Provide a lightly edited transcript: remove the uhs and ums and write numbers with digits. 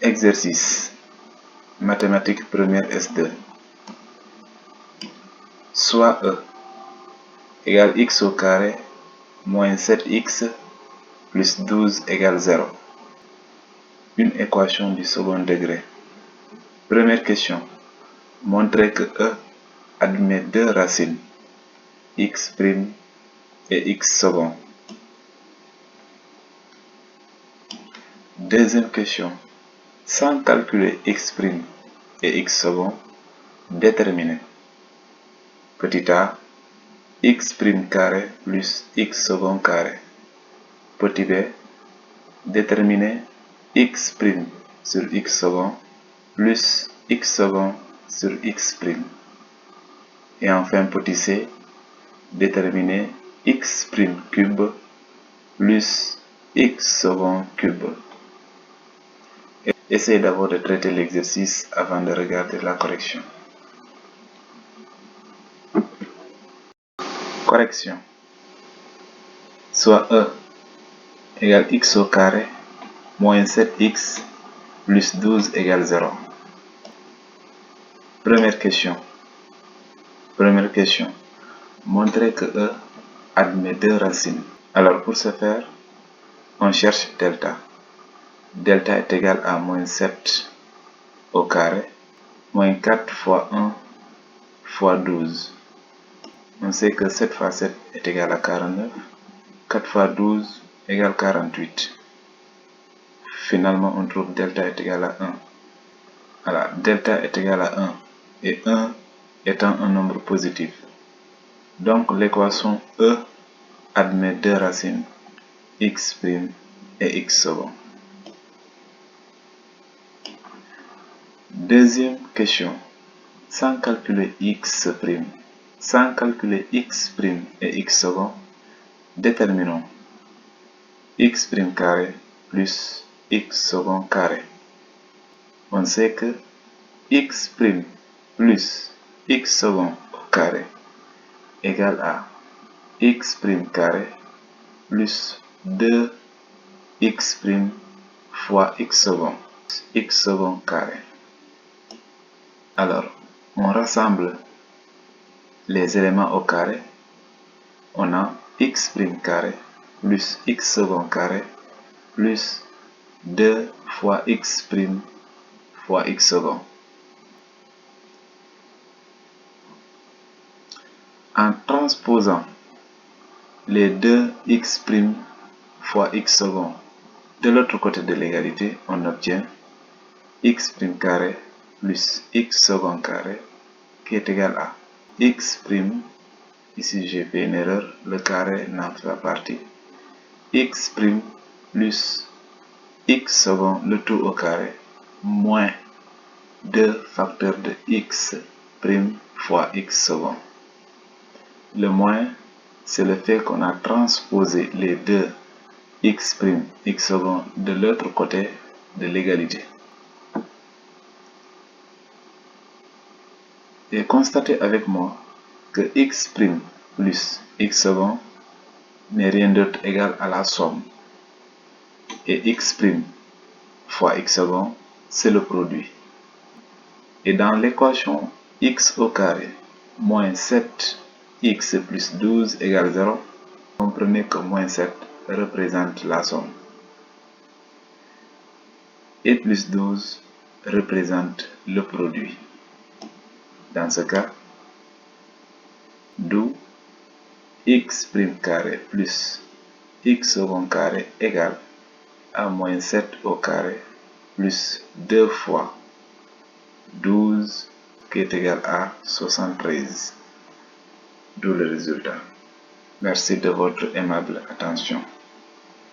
Exercice mathématiques première S2. Soit E égale x au carré moins 7x plus 12 égale 0. Une équation du second degré. Première question. Montrer que E admet deux racines, x' et x second. Deuxième question. Sans calculer x' et x second, déterminer petit a, x' carré plus x second carré. Petit b, déterminer x' sur x second plus x second sur x'. Et enfin petit c, déterminer x' cube plus x second cube. Essayez d'abord de traiter l'exercice avant de regarder la correction. Correction. Soit E égale x au carré moins 7x plus 12 égale 0. Première question. Montrer que E admet deux racines. Alors pour ce faire, on cherche delta. Delta est égal à moins 7 au carré, moins 4 fois 1 fois 12. On sait que 7 fois 7 est égal à 49. 4 fois 12 égale 48. Finalement, on trouve delta est égal à 1. Voilà, delta est égal à 1. Et 1 étant un nombre positif. Donc l'équation E admet deux racines, x' et x second. Deuxième question. Sans calculer x' et x second, déterminons x' carré plus x second carré. On sait que x' plus x second au carré égale à x' carré plus 2x' fois x second carré. Alors, on rassemble les éléments au carré. On a x' carré plus x second carré plus 2 fois x' fois x second. En transposant les deux x' fois x second de l'autre côté de l'égalité, on obtient x' carré plus x second carré qui est égal à x', ici j'ai fait une erreur, le carré n'en fait pas partie, x' plus x second, le tout au carré, moins 2 facteurs de x' fois x second. Le moins, c'est le fait qu'on a transposé les deux x', x second de l'autre côté de l'égalité. Et constatez avec moi que x' plus x second n'est rien d'autre égal à la somme. Et x' fois x second, c'est le produit. Et dans l'équation x au carré moins 7x plus 12 égale 0, comprenez que moins 7 représente la somme. Et plus 12 représente le produit. Dans ce cas, d'où x' carré plus x second carré égale à moins 7 au carré plus 2 fois 12 qui est égal à 73. D'où le résultat. Merci de votre aimable attention.